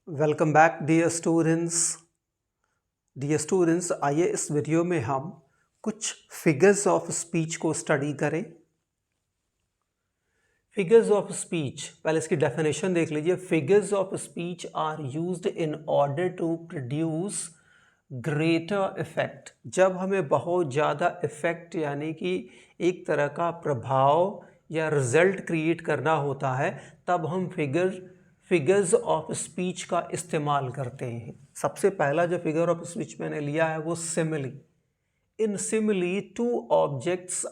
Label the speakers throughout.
Speaker 1: Welcome back dear students. आइए इस video में हम कुछ फिगर्स ऑफ स्पीच को स्टडी करें। फिगर्स ऑफ स्पीच, पहले इसकी डेफिनेशन देख लीजिए। Figures of speech are used in order to produce greater effect. जब हमें बहुत ज़्यादा इफेक्ट यानी कि एक तरह का प्रभाव या रिजल्ट क्रिएट करना होता है, तब हम फिगर्स ऑफ स्पीच का इस्तेमाल करते हैं। सबसे पहला जो फिगर ऑफ स्पीच मैंने लिया है वो simile. In simile two objects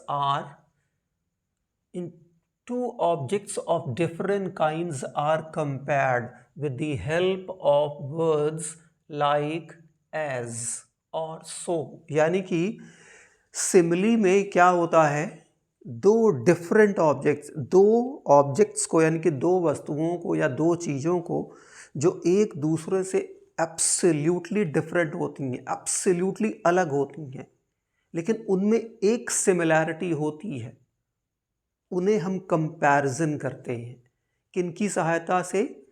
Speaker 1: of different kinds are compared with the help of words like as और सो। यानी कि सिमिली में क्या होता है, दो ऑब्जेक्ट्स को यानी कि दो वस्तुओं को या दो चीज़ों को जो एक दूसरे से एब्सोल्युटली डिफरेंट होती हैं, एब्सोल्युटली अलग होती हैं, लेकिन उनमें एक सिमिलैरिटी होती है, उन्हें हम कंपैरिजन करते हैं। किनकी सहायता से?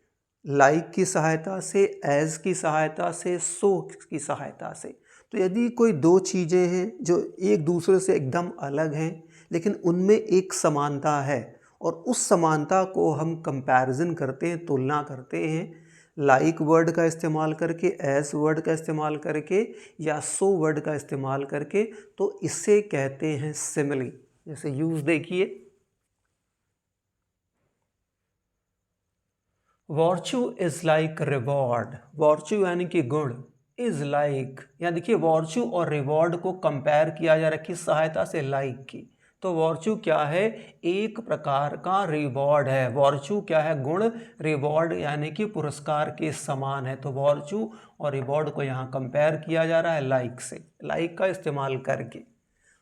Speaker 1: लाइक की सहायता से, एज की सहायता से, सो की सहायता से। तो यदि कोई दो चीज़ें हैं जो एक दूसरे से एकदम अलग हैं लेकिन उनमें एक समानता है, और उस समानता को हम कंपैरिजन करते हैं, तुलना करते हैं लाइक वर्ड का इस्तेमाल करके, एज वर्ड का इस्तेमाल करके या सो वर्ड का इस्तेमाल करके, तो इसे कहते हैं सिमिली। जैसे यूज देखिए, virtue is like reward. Virtue यानी कि गुण, इज लाइक यहाँ देखिए वर्च्यू और रिवॉर्ड को कंपेयर किया जा रहा है किस सहायता से? लाइक की। तो वर्च्यू क्या है? एक प्रकार का रिवॉर्ड है। वर्च्यू क्या है? गुण। रिवॉर्ड यानी कि पुरस्कार के समान है। तो वर्च्यू और रिवॉर्ड को यहाँ कंपेयर किया जा रहा है लाइक से, लाइक का इस्तेमाल करके।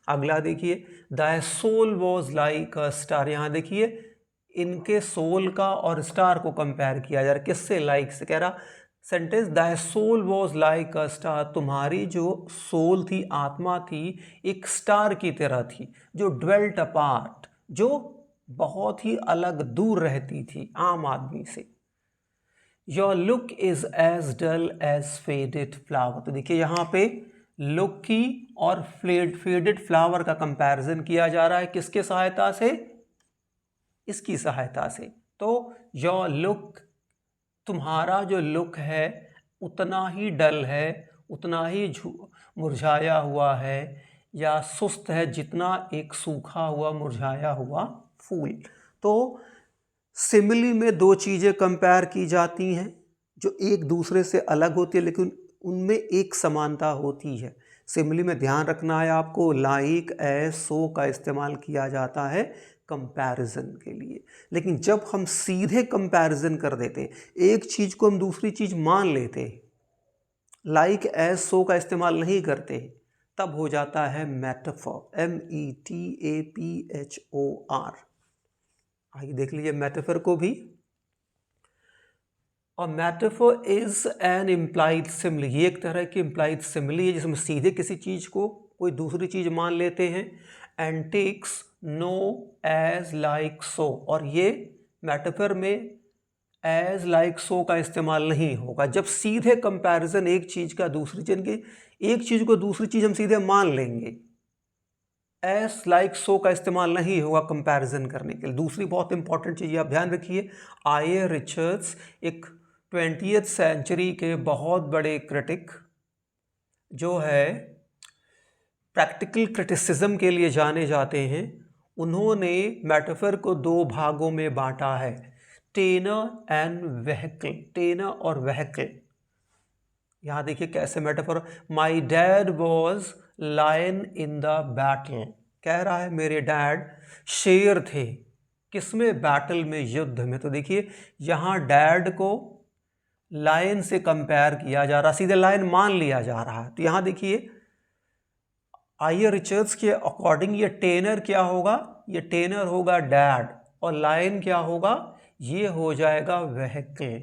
Speaker 1: अगला देखिए, the soul was like a star. यहाँ देखिए इनके सोल का और स्टार को कंपेयर किया जा रहा है किससे? लाइक से। कह रहा sentence, the soul was like a star. तुम्हारी जो सोल थी, आत्मा थी, एक स्टार की तरह थी जो ड्वेल्ट अपार्ट, जो बहुत ही अलग दूर रहती थी आम आदमी से। Your look is as dull as faded flower. तो देखिए यहाँ पे लुक की और फेडेड फ्लावर का कंपैरिजन किया जा रहा है किसके सहायता से? इसकी सहायता से। तो योर लुक, तुम्हारा जो लुक है उतना ही डल है, उतना ही मुरझाया हुआ है या सुस्त है जितना एक सूखा हुआ मुरझाया हुआ फूल। तो सिमिली में दो चीज़ें कंपेयर की जाती हैं जो एक दूसरे से अलग होती है लेकिन उनमें एक समानता होती है। सिमिली में ध्यान रखना है आपको, लाइक, एज, सो का इस्तेमाल किया जाता है कंपैरिजन के लिए। लेकिन जब हम सीधे कंपैरिजन कर देते हैं, एक चीज़ को हम दूसरी चीज़ मान लेते हैं, लाइक, एज, सो का इस्तेमाल नहीं करते, तब हो जाता है मेटाफर। METAPHOR। आइए देख लीजिए मेटाफर को भी। और metaphor is an implied simile. ये एक तरह की इम्प्लाइड सिमिली है जिसमें सीधे किसी चीज़ को कोई दूसरी चीज़ मान लेते हैं। And takes no as like so. और ये मेटाफर में एज लाइक सो का इस्तेमाल नहीं होगा। जब सीधे कंपैरिजन एक चीज़ का दूसरी चीज़ की, एक चीज़ को दूसरी चीज़ हम सीधे मान लेंगे, एस लाइक सो का इस्तेमाल नहीं होगा कंपैरिजन करने के लिए। दूसरी बहुत इंपॉर्टेंट चीज़ आप ध्यान रखिए, I.A. रिचर्ड्स एक 20th सेंचुरी के बहुत बड़े क्रिटिक जो है प्रैक्टिकल क्रिटिसिज्म के लिए जाने जाते हैं, उन्होंने मेटाफर को दो भागों में बांटा है, टेनर एंड वेहिकल। टेनर और वेहिकल। यहाँ देखिए कैसे metaphor, my dad was lion in the battle. कह रहा है मेरे डैड शेर थे किसमें? बैटल में, युद्ध में। तो देखिए यहाँ डैड को लायन से कंपेयर किया जा रहा, सीधे लायन मान लिया जा रहा है। तो यहाँ देखिए I.A. रिचर्ड्स के अकॉर्डिंग ये टेनर क्या होगा? ये टेनर होगा डैड, और लायन क्या होगा? ये हो जाएगा वेहिकल।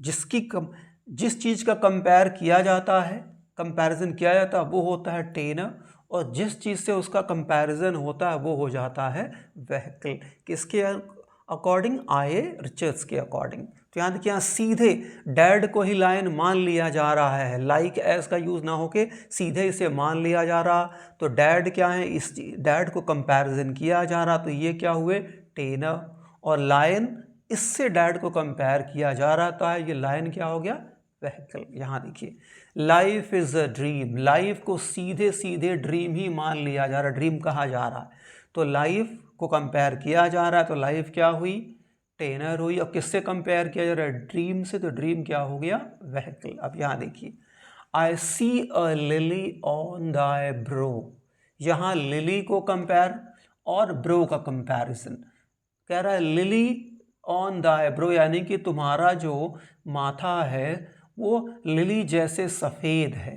Speaker 1: जिस चीज़ का कंपेयर किया जाता है, कंपैरिजन किया जाता है, वो होता है टेनर, और जिस चीज़ से उसका कंपैरिजन होता है वो हो जाता है वेहिकल। किसके अकॉर्डिंग आए रिचर्ड्स के अकॉर्डिंग। तो यहाँ देखिए, यहाँ सीधे डैड को ही लायन मान लिया जा रहा है, लाइक एज का यूज़ ना होके सीधे इसे मान लिया जा रहा। तो डैड क्या है, इस डैड को कंपैरिजन किया जा रहा, तो ये क्या हुए टेनर, और लायन इससे डैड को कंपेयर किया जा रहा था, ये लायन क्या हो गया व्हीकल। यहाँ देखिए, life is a dream, life को सीधे सीधे ड्रीम ही मान लिया जा रहा, ड्रीम कहा जा रहा है। तो लाइफ को कंपेयर किया जा रहा है, तो लाइफ क्या हुई टेनर हुई। अब किससे कंपेयर किया जा रहा है, ड्रीम से, तो ड्रीम क्या हो गया व्हीकल। अब यहाँ देखिए, आई सी अ लिली ऑन दाई ब्रो, यहाँ लिली को कंपेयर और ब्रो का कंपैरिजन कह रहा है, लिली ऑन दाई ब्रो, यानी कि तुम्हारा जो माथा है वो लिली जैसे सफ़ेद है।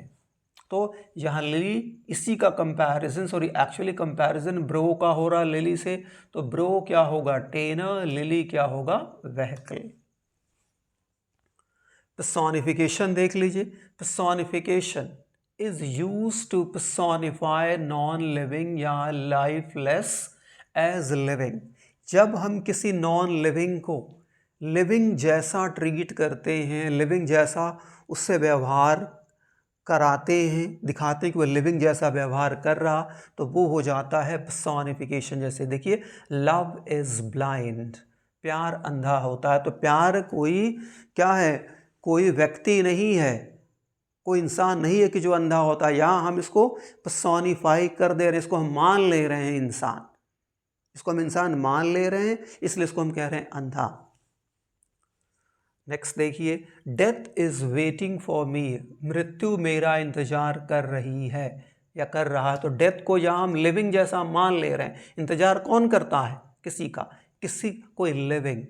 Speaker 1: तो यहाँ लिली इसी का comparison, sorry actually comparison bro का हो रहा लिली से, तो ब्रो क्या होगा टेनर, लिली क्या होगा व्हीकल। पर्सोनिफिकेशन देख लीजिए, personification is used to personify non living या लाइफलेस एज लिविंग। जब हम किसी नॉन लिविंग को लिविंग जैसा ट्रीट करते हैं, लिविंग जैसा उससे व्यवहार कराते हैं, दिखाते हैं कि वह लिविंग जैसा व्यवहार कर रहा, तो वो हो जाता है पर्सोनिफिकेशन। जैसे देखिए, लव इज़ ब्लाइंड, प्यार अंधा होता है। तो प्यार कोई क्या है, कोई व्यक्ति नहीं है, कोई इंसान नहीं है कि जो अंधा होता है। यहाँ हम इसको पर्सोनिफाई कर दे रहे हैं, इसको हम मान ले रहे हैं इंसान, इसको हम इंसान मान ले रहे हैं, इसलिए इसको हम कह रहे हैं अंधा। नेक्स्ट देखिए, death is waiting for me, मृत्यु मेरा इंतज़ार कर रही है या कर रहा। तो डेथ को यहाँ हम लिविंग जैसा मान ले रहे हैं। इंतज़ार कौन करता है किसी का, किसी कोई लिविंग।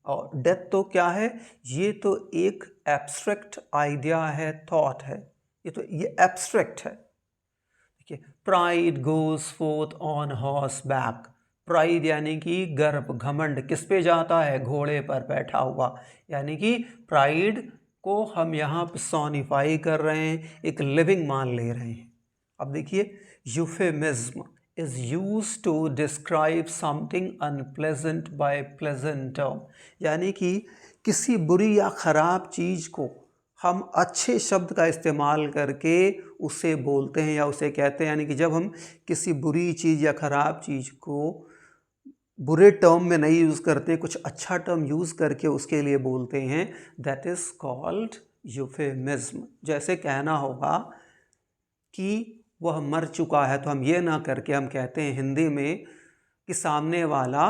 Speaker 1: और डेथ तो क्या है, ये तो एक एब्स्ट्रैक्ट आइडिया है, थॉट है, ये एब्स्ट्रैक्ट है। देखिए, pride goes fourth on horse back, pride यानी कि गर्व, घमंड किस पे जाता है, घोड़े पर बैठा हुआ, यानी कि प्राइड को हम यहाँ पर्सोनिफाई कर रहे हैं, एक लिविंग मान ले रहे हैं। अब देखिए, euphemism is used to describe something unpleasant by pleasant term, यानी कि किसी बुरी या ख़राब चीज़ को हम अच्छे शब्द का इस्तेमाल करके उसे बोलते हैं या उसे कहते हैं। यानी कि जब हम किसी बुरी चीज़ या ख़राब चीज़ को बुरे टर्म में नहीं यूज़ करते, कुछ अच्छा टर्म यूज़ करके उसके लिए बोलते हैं, दैट इज़ कॉल्ड यूफेमिज्म। जैसे कहना होगा कि वह मर चुका है, तो हम ये ना करके हम कहते हैं हिंदी में कि सामने वाला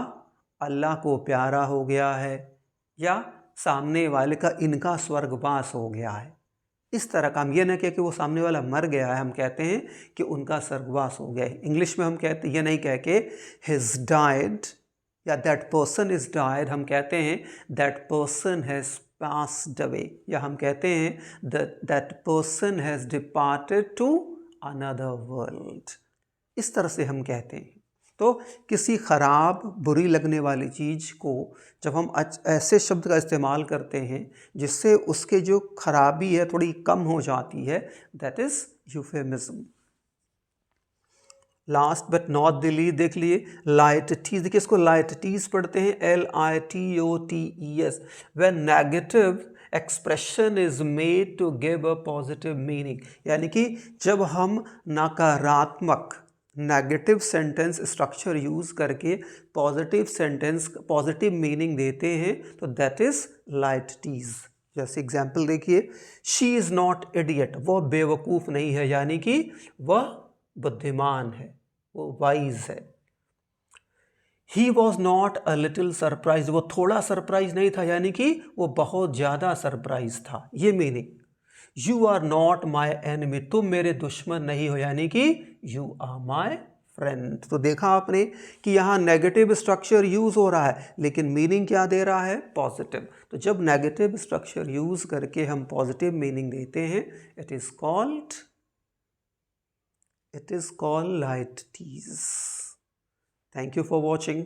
Speaker 1: अल्लाह को प्यारा हो गया है, या सामने वाले का इनका स्वर्गवास हो गया है। इस तरह का हम ये ना कह कि वो सामने वाला मर गया है, हम कहते हैं कि उनका स्वर्गवास हो गया है। इंग्लिश में हम कहते ये नहीं कह के हिज डाइड या दैट पर्सन इज डाइड, हम कहते हैं that person has passed away, या हम कहते हैं that person has departed to another world. इस तरह से हम कहते हैं। तो किसी ख़राब बुरी लगने वाली चीज़ को जब हम ऐसे शब्द का इस्तेमाल करते हैं जिससे उसके जो खराबी है थोड़ी कम हो जाती है, that is euphemism. Last but not the least देख लिए, लाइटटीज। देखिए, इसको लाइटटीज पढ़ते हैं, LITOTES। When negative expression is made to give a positive meaning, यानी कि जब हम नकारात्मक नेगेटिव सेंटेंस स्ट्रक्चर यूज़ करके पॉजिटिव सेंटेंस पॉजिटिव मीनिंग देते हैं, तो दैट इज़ लाइटटीज। जैसे एग्जाम्पल देखिए, शी इज़ नॉट इडियट, वह बेवकूफ़ नहीं है, यानी कि वह बुद्धिमान है, वो वाइज है। He was not a little surprise, वो थोड़ा सरप्राइज नहीं था, यानी कि वो बहुत ज़्यादा सरप्राइज था, ये meaning. You are not my enemy, तुम मेरे दुश्मन नहीं हो, यानी कि यू आर माई फ्रेंड। तो देखा आपने कि यहाँ नेगेटिव स्ट्रक्चर यूज़ हो रहा है, लेकिन मीनिंग क्या दे रहा है, पॉजिटिव। तो जब नेगेटिव स्ट्रक्चर यूज़ करके हम पॉजिटिव मीनिंग देते हैं, it is called litotes. Thank you for watching.